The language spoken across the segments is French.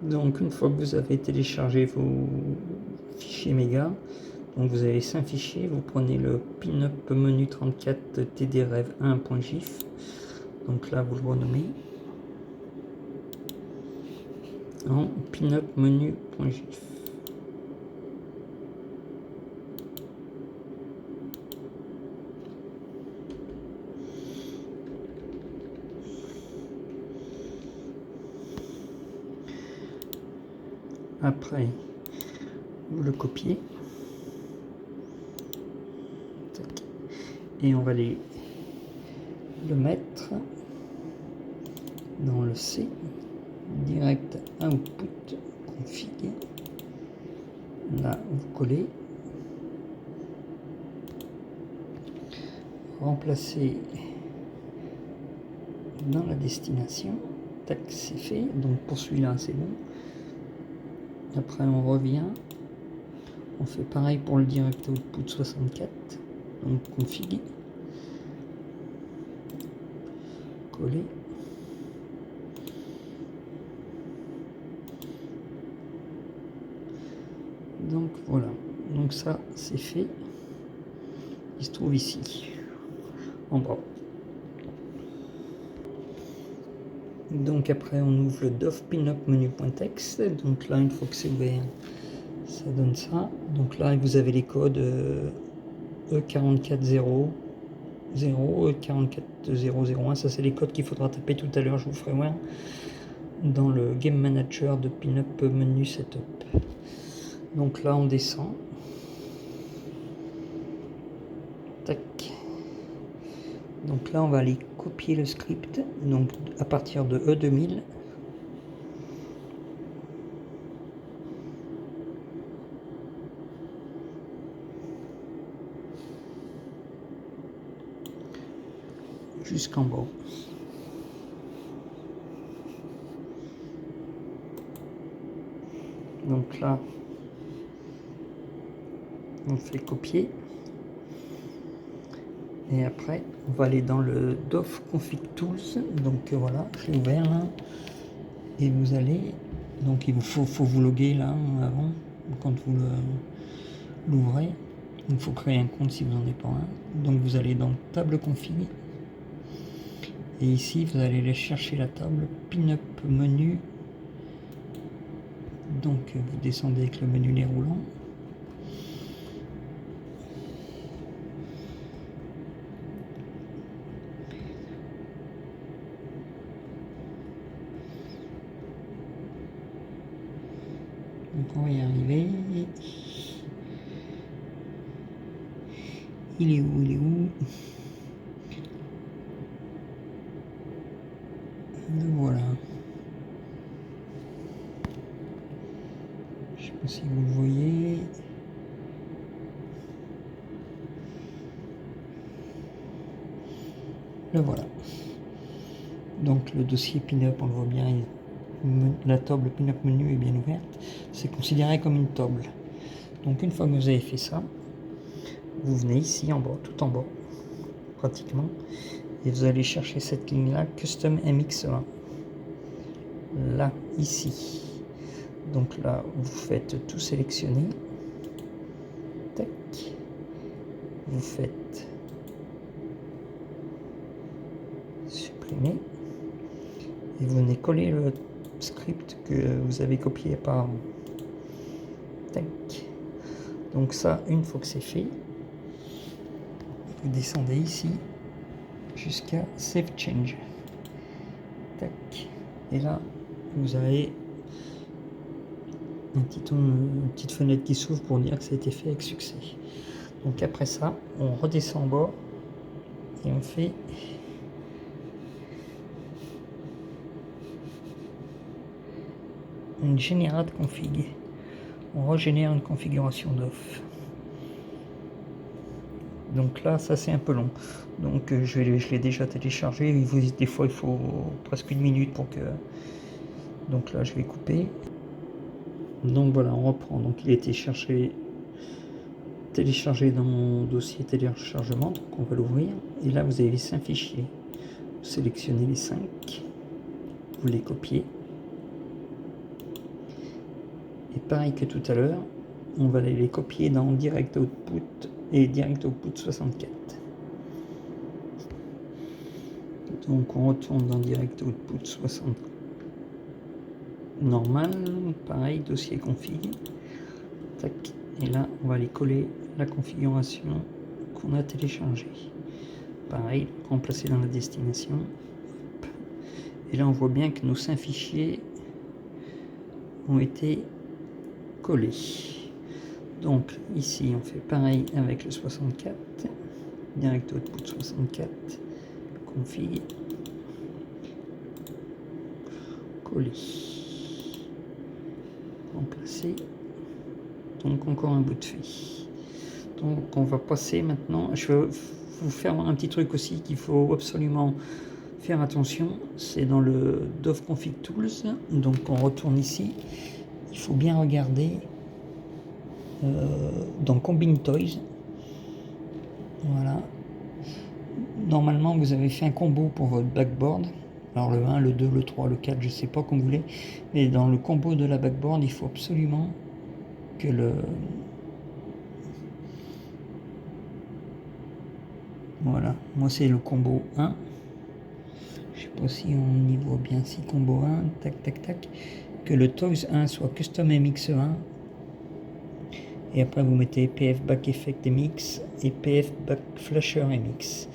Donc une fois que vous avez téléchargé vos fichiers méga, donc vous avez 5 fichiers, vous prenez le pinup menu 34 tdrev1.gif, donc là vous le renommez en pinup menu.gif. Après, vous le copiez. Et on va le mettre dans le C, direct output config. Là, vous collez. Remplacer dans la destination. Tac, c'est fait. Donc pour celui-là, c'est bon. Après, on revient. On fait pareil pour le direct output 64. Donc config. Coller. Donc voilà. Donc ça, c'est fait. Il se trouve ici, en bas. Donc après, on ouvre le dof pinup menu.txt. Donc là, une fois que c'est ouvert, ça donne ça. Donc là, vous avez les codes E440, E44001. Ça, c'est les codes qu'il faudra taper tout à l'heure. Je vous ferai voir dans le game manager de pinup menu setup. Donc là, on descend. Tac. Donc là, on va aller copier le script. Donc à partir de E2000. Jusqu'en bas. Donc là, on fait copier. Et après, on va aller dans le dof config tools. Donc voilà, j'ai ouvert là. Et vous allez, donc il faut vous loguer là avant, quand vous l'ouvrez. Il faut créer un compte si vous n'en avez pas un. Donc vous allez dans table config. Et ici, vous allez aller chercher la table pinup menu. Donc vous descendez avec le menu les roulants. Donc on va y arriver. Il est où? Il est où? Le voilà. Je sais pas si vous le voyez. Le voilà. Donc le dossier pinup, on le voit bien, la table pinup menu est bien ouverte. C'est considéré comme une table. Donc une fois que vous avez fait ça, vous venez ici en bas, tout en bas, pratiquement, et vous allez chercher cette ligne-là, Custom MX1. Là, ici. Donc là, vous faites tout sélectionner. Tac. Vous faites supprimer. Et vous venez coller le script que vous avez copié par tac. Donc ça, une fois que c'est fait, vous descendez ici jusqu'à Save Change. Tac. Et là, vous avez une petite fenêtre qui s'ouvre pour dire que ça a été fait avec succès. Donc après ça, on redescend en bas et on fait une generate config. On régénère une configuration d'off. Donc là, ça c'est un peu long. Donc je l'ai déjà téléchargé. Des fois, il faut presque une minute pour que... Donc là, je vais couper. Donc voilà, on reprend. Donc il a été téléchargé dans mon dossier téléchargement. Donc on va l'ouvrir. Et là, vous avez les 5 fichiers. Vous sélectionnez les 5. Vous les copiez. Et pareil que tout à l'heure, on va les copier dans Direct Output et Direct Output 64. Donc on retourne dans Direct Output 64. Normal, pareil, dossier config. Tac. Et là, on va aller coller la configuration qu'on a téléchargée. Pareil, remplacer dans la destination. Et là, on voit bien que nos 5 fichiers ont été collés. Donc ici, on fait pareil avec le 64. Direct Output 64. Config. Coller. Remplacer. Donc encore un bout de fait. Donc on va passer maintenant. Je vais vous faire un petit truc aussi qu'il faut absolument faire attention. C'est dans le DOF Config Tools. Donc on retourne ici. Il faut bien regarder dans Combine Toys. Voilà. Normalement vous avez fait un combo pour votre backboard. Alors le 1, le 2, le 3, le 4, je sais pas comme vous voulez. Mais dans le combo de la backboard, il faut absolument que le... Voilà, moi c'est le combo 1. Je sais pas si on y voit bien, si combo 1, tac tac tac. Que le Toys 1 soit Custom MX 1. Et après vous mettez PF Back Effect MX et PF Back Flasher MX.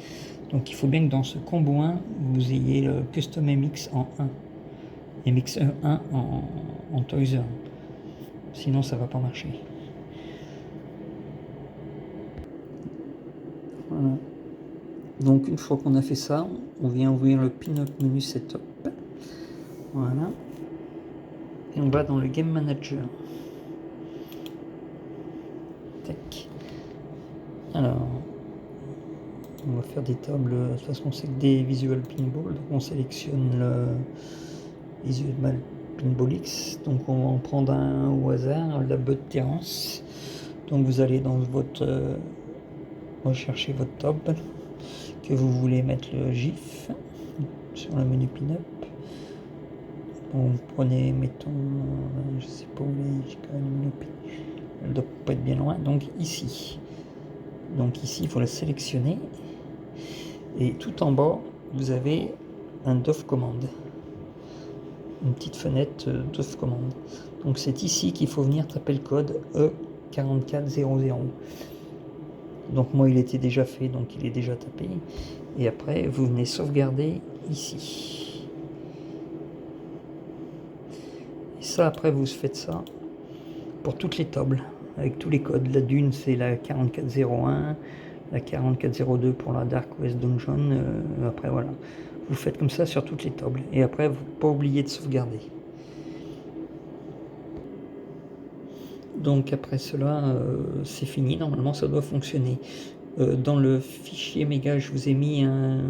Donc il faut bien que dans ce combo 1, vous ayez le Custom MX en 1. MX 1 en Toys 1. Sinon ça va pas marcher. Voilà. Donc une fois qu'on a fait ça, on vient ouvrir le Pin-up menu Setup. Voilà. Et on va dans le Game Manager. Tac. Alors, on va faire des tables, de toute façon c'est que des Visual Pinball, donc on sélectionne le Visual Pinball X, donc on va en prendre un au hasard, la Bud Terrence. Donc vous allez dans votre, rechercher votre table, que vous voulez mettre le GIF sur le menu Pin-up. Bon, prenez, mettons, je sais pas où j'ai quand même elle doit pas être bien loin, donc ici. Donc ici, il faut la sélectionner. Et tout en bas, vous avez un DOF commande. Une petite fenêtre DOF commande. Donc c'est ici qu'il faut venir taper le code E4400. Donc moi, il était déjà fait, donc il est déjà tapé. Et après, vous venez sauvegarder ici. Et ça, après, vous faites ça pour toutes les tables, avec tous les codes. La dune, c'est la 4401, la 4402 pour la Dark West Dungeon. Après, voilà. Vous faites comme ça sur toutes les tables. Et après, vous pas oublier de sauvegarder. Donc après cela, c'est fini. Normalement, ça doit fonctionner. Dans le fichier méga, je vous ai mis un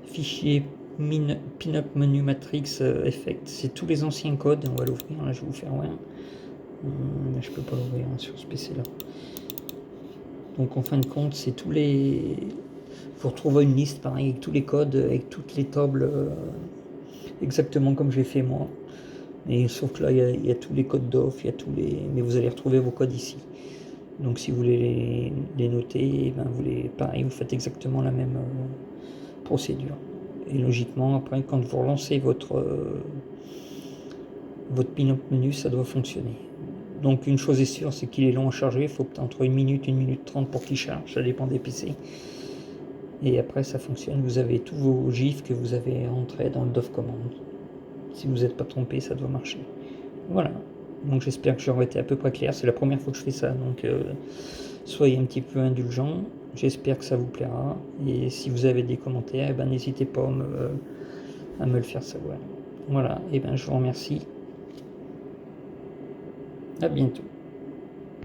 fichier Pin-up Menu Matrix Effect. C'est tous les anciens codes. On va l'ouvrir. Là, je vais vous faire voir. Là, je peux pas l'ouvrir sur ce PC là. Donc en fin de compte, c'est tous les... Vous retrouvez une liste pareil avec tous les codes, avec toutes les tables, exactement comme j'ai fait moi. Et sauf que là, il y a tous les codes d'off, il y a tous les... Mais vous allez retrouver vos codes ici. Donc si vous voulez les noter, ben pareil, vous faites exactement la même procédure. Et logiquement, après, quand vous relancez votre Pin-up menu, ça doit fonctionner. Donc une chose est sûre, c'est qu'il est long à charger. Il faut entre 1 minute, 1 minute 30 pour qu'il charge. Ça dépend des PC. Et après, ça fonctionne. Vous avez tous vos GIFs que vous avez entrés dans le DOF commande. Si vous n'êtes pas trompé, ça doit marcher. Voilà. Donc j'espère que j'aurai été à peu près clair. C'est la première fois que je fais ça. Donc soyez un petit peu indulgents. J'espère que ça vous plaira. Et si vous avez des commentaires, eh ben, n'hésitez pas à me le faire savoir. Voilà. Et ben, je vous remercie. À bientôt.